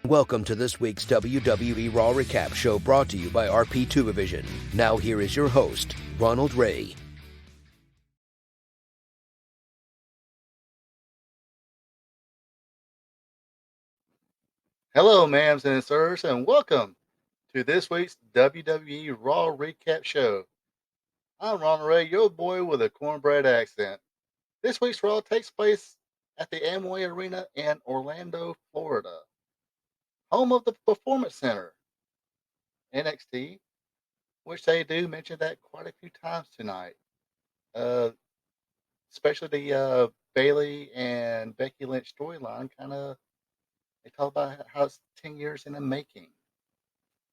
Welcome to this week's WWE Raw Recap show brought to you by RP2 Division. Now here is your host, Ronald Ray. Hello, ma'ams and sirs, and welcome to this week's WWE Raw Recap show. I'm Ronald Ray, your boy with a cornbread accent. This week's Raw takes place at the Amway Arena in Orlando, Florida, home of the Performance Center, NXT, which they do mention that quite a few times tonight. Uh, Especially the Bailey and Becky Lynch storyline, they talk about how it's 10 years in the making.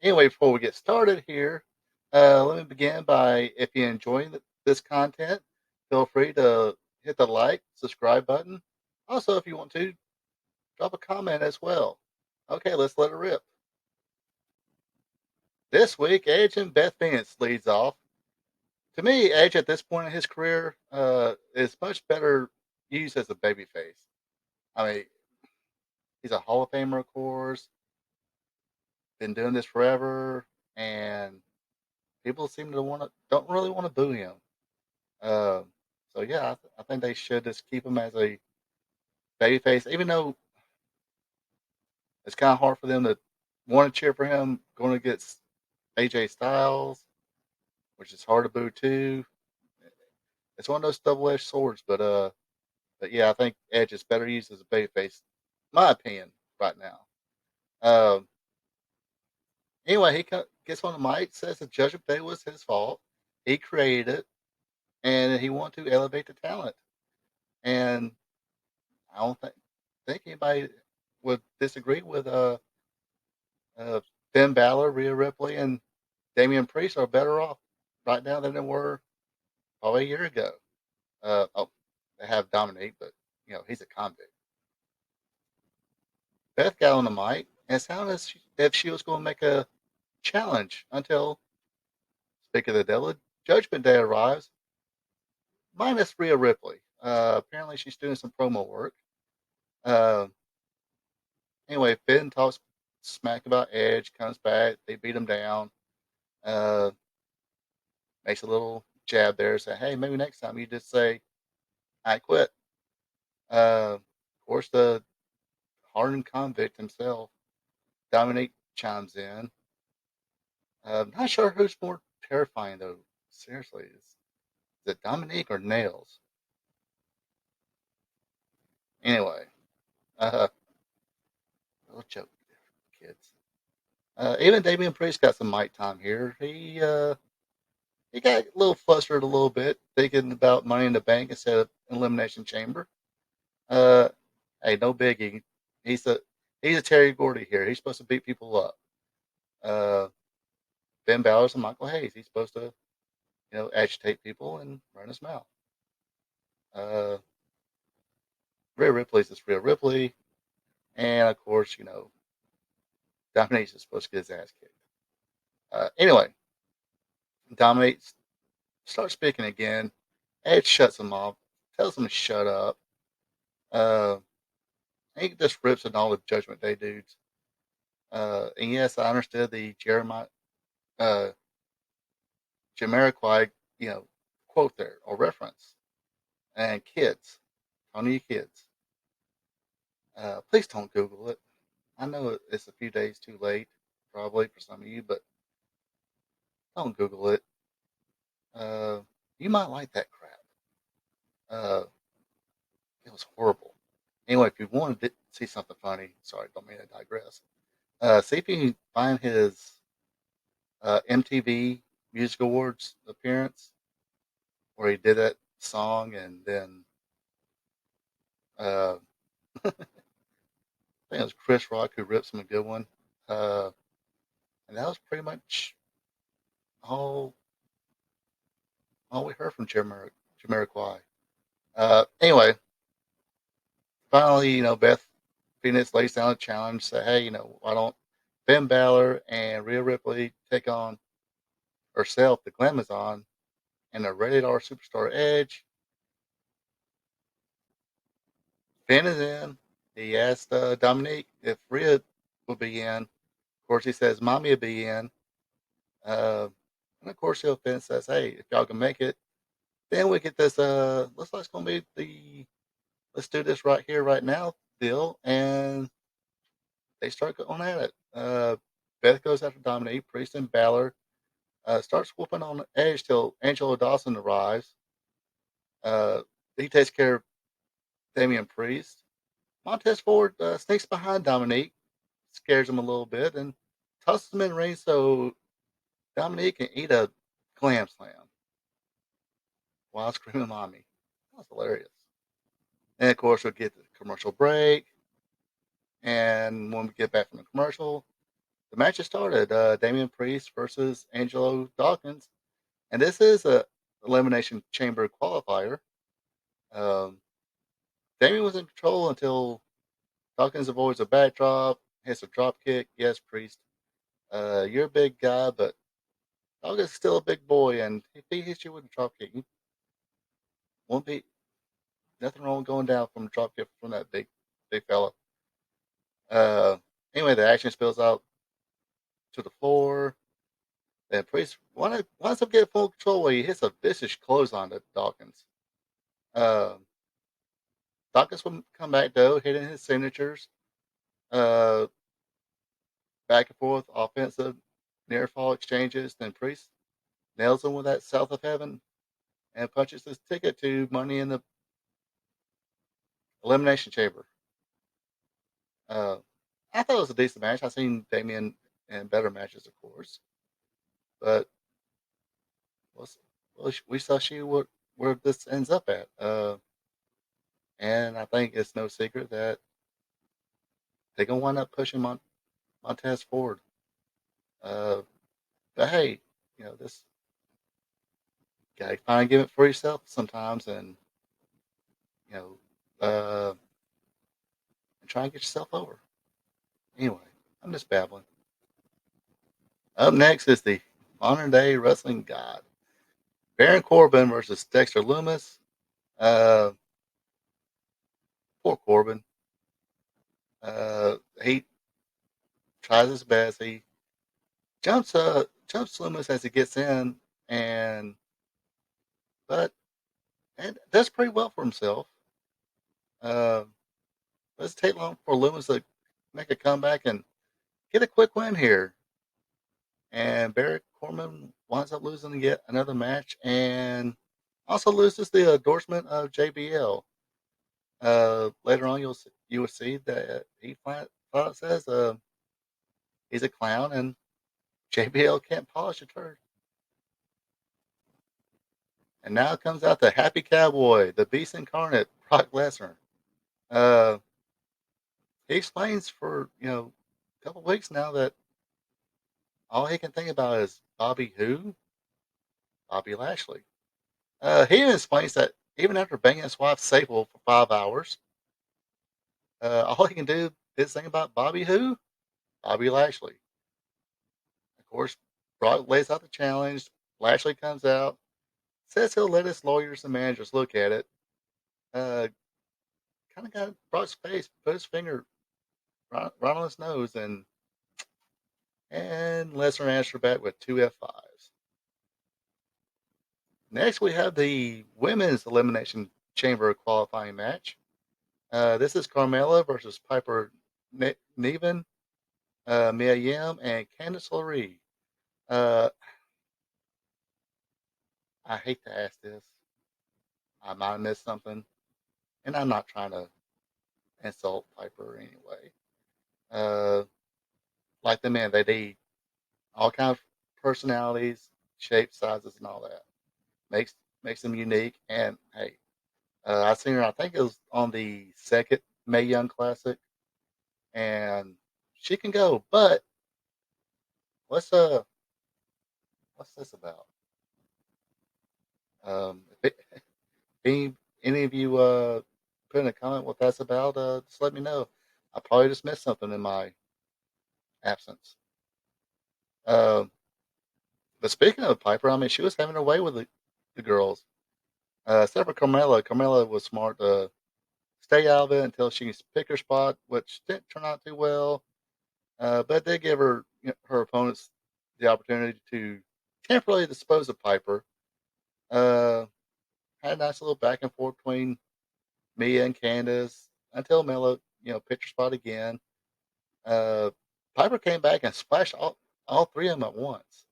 Anyway, before we get started here, let me begin by if you enjoy this content, feel free to hit the like, subscribe button. Also, if you want to, drop a comment as well. Okay, let's let it rip. This week, Edge and Beth Phoenix leads off. To me, Edge at this point in his career is much better used as a babyface. I mean, he's a Hall of Famer, of course, been doing this forever, and people seem to don't really want to boo him. Um, so yeah, I think they should just keep him as a babyface, even though it's kind of hard for them to want to cheer for him going against AJ Styles, which is hard to boo too. It's one of those double-edged swords, but yeah, I think Edge is better used as a babyface, my opinion, right now. Um, anyway, gets on the mic, says the Judgment Day was his fault. He created it, and he wanted to elevate the talent. And I don't think anybody would disagree with uh, Finn Balor, Rhea Ripley, and Damian Priest are better off right now than they were probably a year ago. They have Dominique, but he's a convict. Beth got on the mic and sounded as if she was going to make a challenge until, speaking of the devil, Judgment Day arrives, minus Rhea Ripley. Apparently, she's doing some promo work. Uh, anyway, Finn talks smack about Edge, comes back, they beat him down. Uh, Makes a little jab there, say, hey, maybe next time you just say, I quit. Of course, the hardened convict himself, Dominic, chimes in. Not sure who's more terrifying, though. Seriously, is it Dominique or Nails? Anyway, uh, little joke, kids. Even Damian Priest got some mic time here. He got a little flustered a little bit, thinking about Money in the Bank instead of Elimination Chamber. Uh, hey, no biggie. He's a he's a Terry Gordy here. He's supposed to beat people up. Uh, Ben Balor's and Michael Hayes. He's supposed to, agitate people and run his mouth. Uh, Rhea Ripley's just Rhea Ripley, and of course, Dominic is supposed to get his ass kicked. Anyway, Dominic starts speaking again. Edge shuts him off, tells him to shut up. Uh, he just rips on all the Judgment Day dudes. And yes, I understood the uh, Jamiroquai, quote there or reference. And kids, only you kids, please don't Google it. I know it's a few days too late, probably for some of you, but don't Google it. Uh, you might like that crap. Uh, it was horrible. Anyway, if you wanted to see something funny, sorry, don't mean to digress. See if you can find his MTV Music Awards appearance where he did that song, and then uh, I think it was Chris Rock who ripped him a good one. Uh, and that was pretty much all all we heard from Jamiroquai. Anyway, finally, Beth Phoenix lays down a challenge, say, hey, why don't Finn Balor and Rhea Ripley take on herself, the Glamazon, and the rated R superstar Edge. Finn is in. He asked Dominique if Rhea will be in. Of course, he says Mommy will be in. Uh, and of course, he'll Finn says, "Hey, if y'all can make it, then we get this. Looks like it's gonna be the let's do this right here, right now deal." And they start going at it. Beth goes after Dominique, Priest, and Balor. Starts whooping on Edge till Angelo Dawson arrives. Uh, he takes care of Damian Priest. Montez Ford sneaks behind Dominique, scares him a little bit, and tosses him in the ring so Dominique can eat a clam slam while screaming "Mommy." That's hilarious. And of course, we'll get the commercial break. And when we get back from the commercial, the match has started. Damian Priest versus Angelo Dawkins. And this is a Elimination Chamber qualifier. Um, Damian was in control until Dawkins avoids a backdrop, hits a drop kick. Yes, Priest, you're a big guy, but Dawkins is still a big boy, and if he hits you with a drop kick, you won't be nothing wrong with going down from a drop kick from that big fella. Uh, anyway, the action spills out to the floor. And Priest winds up getting full control where he hits a vicious clothesline to Dawkins. Uh, Dawkins will come back though, hitting his signatures. Uh, Back and forth, offensive, near fall exchanges. Then Priest nails him with that South of Heaven and punches his ticket to Money in the Elimination Chamber. Uh, I thought it was a decent match. I've seen Damian in better matches, of course, but we shall see where this ends up at. And I think it's no secret that they're gonna wind up pushing Montez forward. Uh, but hey, this gotta finally give it for yourself sometimes, and you know, and try and get yourself over. Anyway, I'm just babbling. Up next is the modern day wrestling god, Baron Corbin versus Dexter Loomis. Uh, Poor Corbin. He tries his best. He jumps Loomis as he gets in, and but and does pretty well for himself. Uh, doesn't take long for Loomis to make a comeback and get a quick win here. And Baron Corbin winds up losing yet another match, and also loses the endorsement of JBL. Later on, you will see that he flat says he's a clown, and JBL can't polish a turd. And now comes out the Happy Cowboy, the Beast Incarnate, Brock Lesnar. Uh, he explains for a couple weeks now that all he can think about is Bobby who? Bobby Lashley. He even explains that even after banging his wife Sable for 5 hours, all he can do is think about Bobby who? Bobby Lashley. Of course, Brock lays out the challenge. Lashley comes out, says he'll let his lawyers and managers look at it. Uh, Kind of got Brock's face, put his finger right on his nose, and Lesnar answered back with two F5s. Next, we have the women's elimination chamber qualifying match. This is Carmella versus Piper Niven, Mia Yim, and Candice LeRae. Uh, I hate to ask this. I might have missed something, and I'm not trying to insult Piper anyway. Uh, like the man, they need all kinds of personalities, shapes, sizes, and all that. Makes makes them unique. And hey, I seen her. I think it was on the second Mae Young Classic, and she can go. But what's uh what's this about? If any of you put in a comment what that's about, just let me know. I probably just missed something in my absence. Uh, but speaking of Piper, I mean, she was having her way with the girls. Except for Carmella. Carmella was smart to stay out of it until she could pick her spot, which didn't turn out too well. but they give her her opponents the opportunity to temporarily dispose of Piper. Uh, had a nice little back and forth between Mia and Candace until Mela, picked her spot again. Uh, Piper came back and splashed all three of them at once.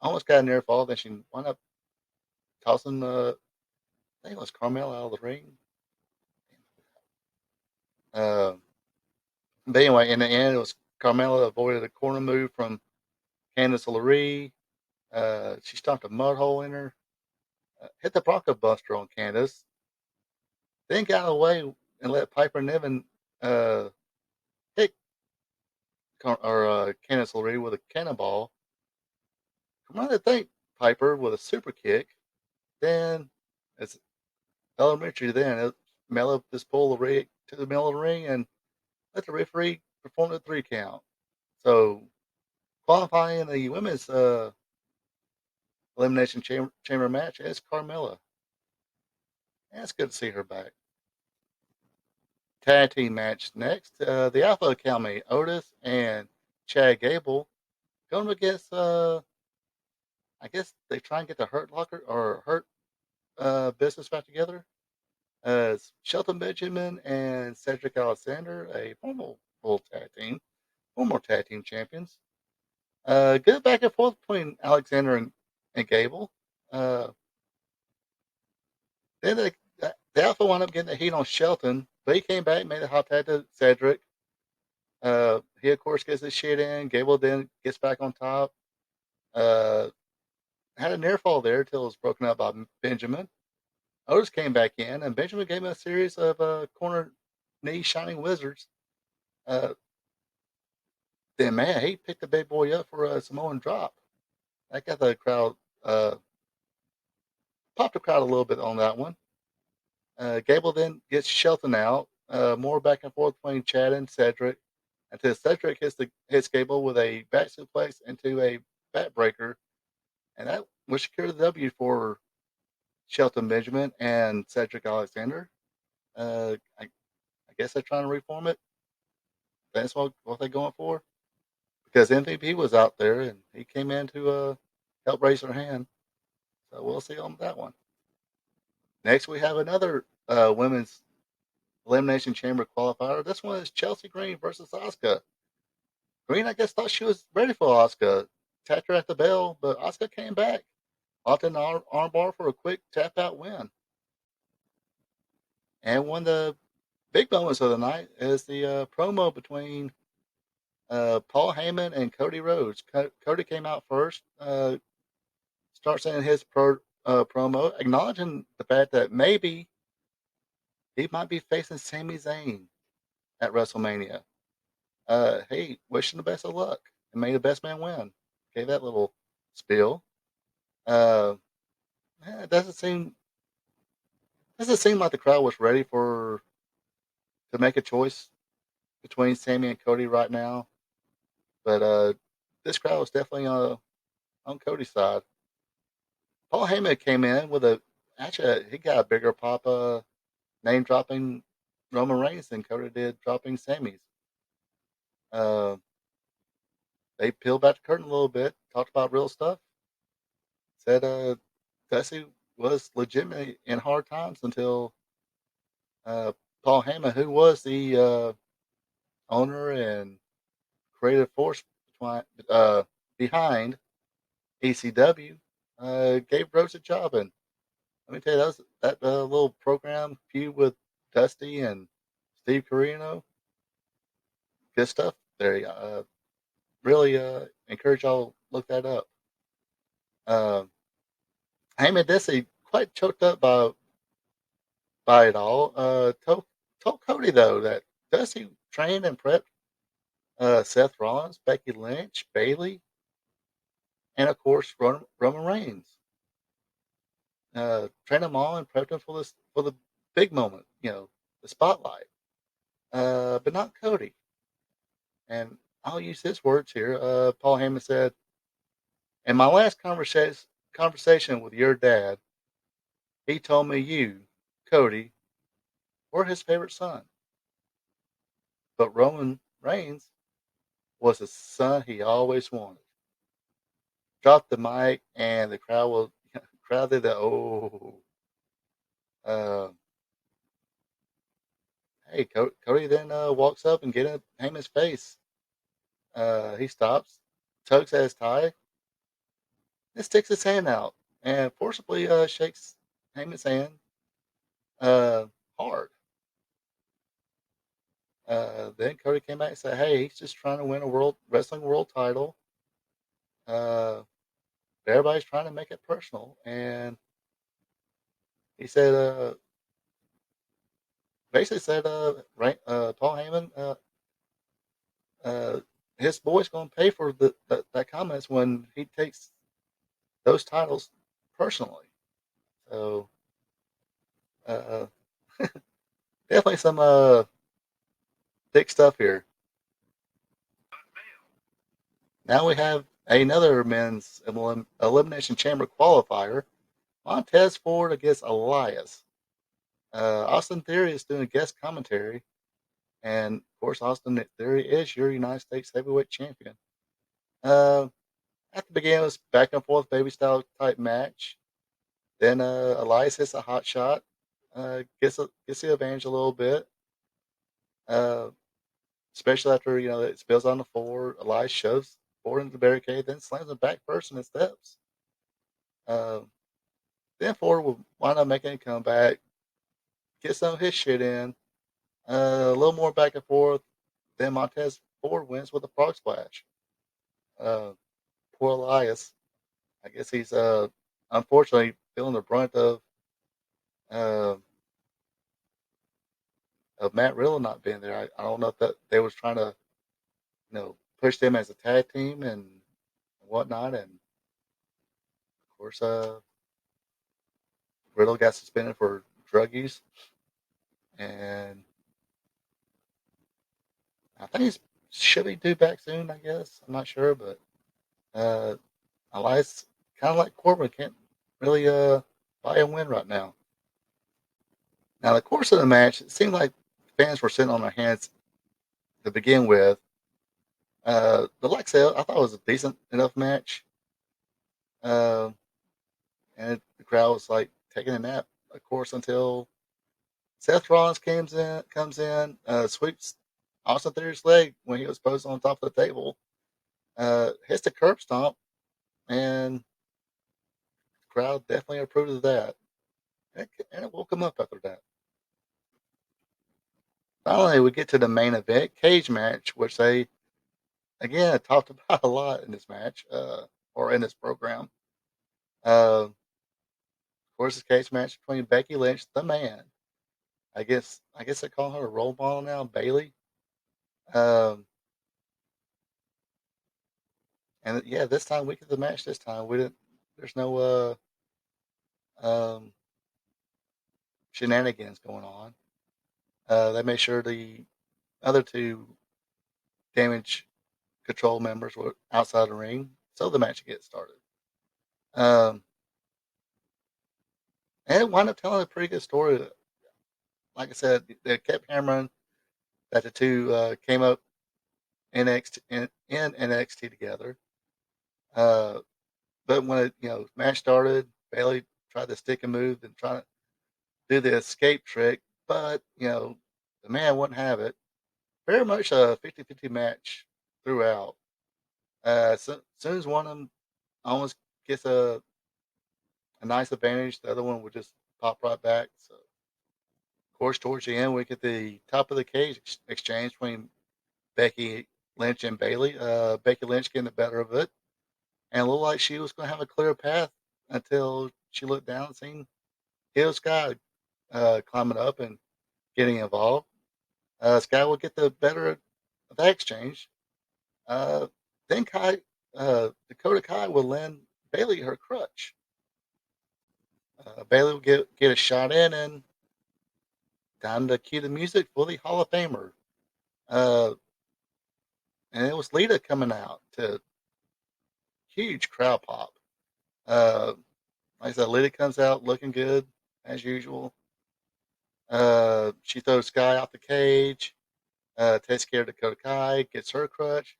Almost got a near fall. Then she wound up tossing, I think it was Carmel out of the ring. Uh, but anyway, in the end, it was Carmella avoided a corner move from Candice LeRae. She stomped a mud hole in her, hit the Bronco Buster on Candice, then got away and let Piper Niven uh, hit Candice LeRae with a cannonball. Come on to think, Piper with a super kick. Then it's elementary. Then Mella just pulled LeRae to the middle of the ring and let the referee perform the 3 count. So qualifying the women's elimination chamber match is Carmella. Yeah, it's good to see her back. Tag team match next. The Alpha Academy, Otis and Chad Gable going against. I guess they try and get the Hurt Locker or Hurt business back together. It's Shelton Benjamin and Cedric Alexander, a former tag team champions. Good back and forth between Alexander and Gable. Uh, then the Alpha wound up getting the heat on Shelton, but he came back, made a hot tag to Cedric. He of course gets his shit in. Gable then gets back on top. Uh, had a near fall there till it was broken up by Benjamin. Otis came back in, and Benjamin gave him a series of corner knee shining wizards. Uh, then man, he picked the big boy up for a Samoan drop. That got the crowd popped the crowd a little bit on that one. Gable then gets Shelton out. More back and forth between Chad and Cedric until Cedric hits Gable with a back suplex into a backbreaker, and that would secure the W for Shelton Benjamin and Cedric Alexander. I guess they're trying to reform it. That's what they're going for. Because MVP was out there and he came in to help raise her hand. So we'll see on that one. Next, we have another women's Elimination Chamber qualifier. This one is Chelsea Green versus Asuka. Green, I guess, thought she was ready for Asuka. Tapped her at the bell, but Asuka came back. Locked in the armbar for a quick tap out win. And one of the big moments of the night is the promo between Paul Heyman and Cody Rhodes. Cody came out first, starts saying his promo, acknowledging the fact that maybe he might be facing Sami Zayn at WrestleMania. Hey, wishing the best of luck and may the best man win. Gave that little spiel. Uh, it doesn't seem like the crowd was ready to make a choice between Sami and Cody right now. But this crowd was definitely on Cody's side. Paul Heyman came in with he got a bigger pop name dropping Roman Reigns than Cody did dropping Sami's. Uh, they peeled back the curtain a little bit, talked about real stuff, said Dusty was legitimately in hard times until uh, Paul Heyman, who was the owner and creative force behind ECW, gave Rhodes a job. And let me tell you, that little program feud with Dusty and Steve Corino, good stuff there. Really encourage y'all to look that up. Heyman Dusty quite choked up by it all. Told Cody though that Dusty trained and prepped Seth Rollins, Becky Lynch, Bayley, and of course Roman Reigns. Trained them all and prepped them for the big moment, the spotlight. But not Cody. And I'll use his words here. Paul Heyman said, "In my last conversation with your dad, he told me you, Cody, were his favorite son. But Roman Reigns was the son he always wanted. Dropped the mic, and the crowd did the oh. Uh, hey, Cody then walks up and gets in Heyman's face. He stops, tugs at his tie, and sticks his hand out, and forcibly shakes Heyman's hand uh, hard. Then Cody came back and said, "Hey, he's just trying to win a wrestling world title. Uh, everybody's trying to make it personal." And he said, basically said, Paul Heyman, uh, his boy's going to pay for that comments when he takes those titles personally. So uh, definitely some thick stuff here. Now we have another men's elimination chamber qualifier. Montez Ford against Elias. Austin Theory is doing guest commentary, and of course, Austin Theory is your United States Heavyweight Champion. At the beginning, it was back and forth baby style type match. Then Elias hits a hot shot, gets the advantage a little bit, uh, especially after it spills on the floor. Elias shoves Ford into the barricade, then slams him back first and steps. Uh, then Ford will wind up making a comeback, get some of his shit in, a little more back and forth. Then Montez Ford wins with a frog splash. Uh, Poor Elias. I guess he's unfortunately feeling the brunt uh, of Matt Riddle not being there. I don't know if that they was trying to push them as a tag team and whatnot. And of course, Riddle got suspended for drug use, and I think he's should be due back soon. I guess I'm not sure, but uh, Elias, kind of like Corbin, can't really buy a win right now. Now, the course of the match, it seemed like fans were sitting on their hands to begin with. But like I said, I thought it was a decent enough match. Uh, and the crowd was like taking a nap, of course, until Seth Rollins comes in, sweeps Austin Theory's leg when he was posed on top of the table, hits the curb stomp, and the crowd definitely approved of that. And it woke him up after that. Finally, we get to the main event, cage match, which they again talked about a lot in this match, or in this program. Of course, this cage match between Becky Lynch, the man. I guess they call her a role model now, Bailey. Um, and yeah, this time we get the match. This time we didn't. There's no um, shenanigans going on. They made sure the other two damage control members were outside the ring, so the match gets started. Um, and it wound up telling a pretty good story. Like I said, they kept hammering that the two came up in NXT together. Uh, but when match started, Bailey tried to stick and move and try to do the escape trick, but the man wouldn't have it. Very much a 50-50 match throughout. As soon as one of them almost gets a nice advantage, the other one would just pop right back. So, of course, towards the end, we get the top of the cage exchange between Becky Lynch and Bailey. Becky Lynch getting the better of it, and it looked like she was going to have a clear path until she looked down and seen Hill Sky climbing up and getting involved. Sky will get the better of that exchange. Uh, then Dakota Kai will lend Bailey her crutch. Bailey will get a shot in, and time to cue the music for the Hall of Famer. Uh, and it was Lita coming out to huge crowd pop. Uh, like I said, Lita comes out looking good as usual. She throws Sky off the cage. Takes care of Dakota Kai, gets her crutch.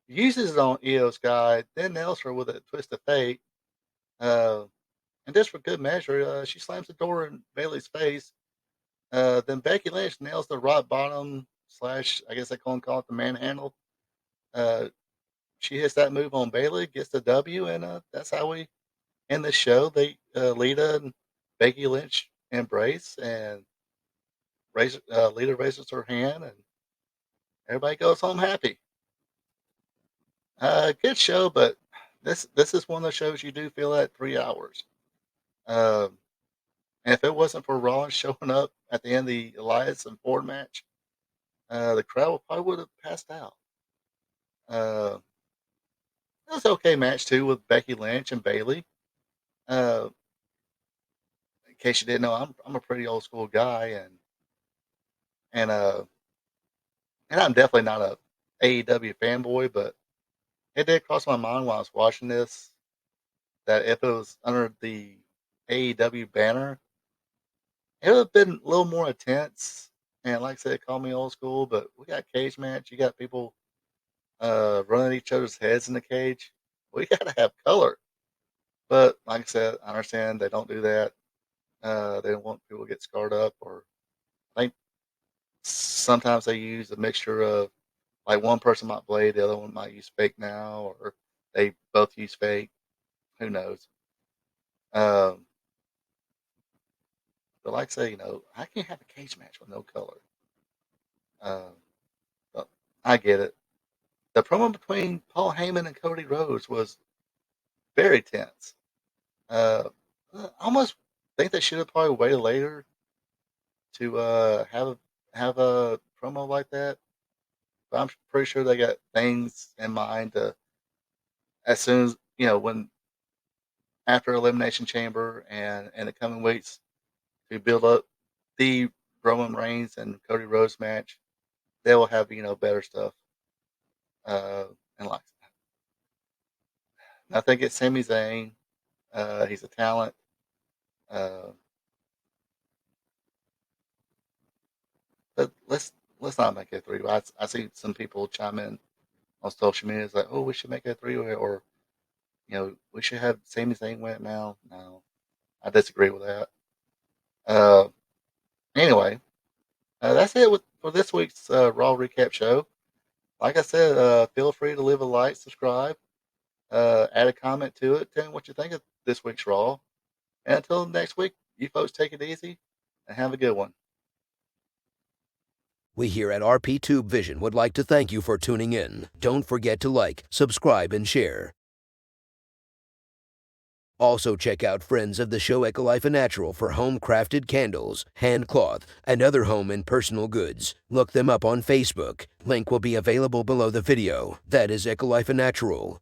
uses it on Io Sky, then nails her with a twist of fate. Uh, and just for good measure, she slams the door in Bailey's face. Then Becky Lynch nails the rock bottom slash, I guess they call it the manhandle. Uh, she hits that move on Bailey, gets the W, and that's how we end the show. They Lita and Becky Lynch embrace, and Lita raises her hand, and everybody goes home happy. Good show, but this is one of the shows you do feel at 3 hours. Um, and if it wasn't for Rollins showing up at the end of the Elias and Ford match, the crowd probably would have passed out. Uh, it was an okay match too with Becky Lynch and Bailey. Uh, in case you didn't know, I'm a pretty old school guy, and uh, and I'm definitely not a AEW fanboy, but it did cross my mind while I was watching this that if it was under the AEW banner, it would have been a little more intense. And like I said, call me old school, but we got cage match. You got people running each other's heads in the cage. We got to have color. But like I said, I understand they don't do that. They don't want people to get scarred up, or I think sometimes they use a mixture of like one person might blade, the other one might use fake now, or they both use fake. Who knows? Um, but like I say, I can't have a cage match with no color. Um, but I get it. The promo between Paul Heyman and Cody Rhodes was very tense. Uh, I almost think they should have probably waited later to have a promo like that. But I'm pretty sure they got things in mind to as soon as when after Elimination Chamber and in the coming weeks to build up the Roman Reigns and Cody Rhodes match. They will have better stuff. And like nothing against Sami Zayn. He's a talent. Uh, but let's not make it a three-way. I see some people chime in on social media. It's like, oh, we should make it a three-way, or we should have Sami Zayn win it now. No, I disagree with that. Uh, anyway, that's it for this week's Raw Recap show. Like I said, feel free to leave a like, subscribe, add a comment to it, tell me what you think of this week's Raw. And until next week, you folks take it easy and have a good one. We here at RP Tube Vision would like to thank you for tuning in. Don't forget to like, subscribe, and share. Also check out friends of the show Ecolife and Natural for home-crafted candles, hand cloth, and other home and personal goods. Look them up on Facebook. Link will be available below the video. That is Ecolife and Natural.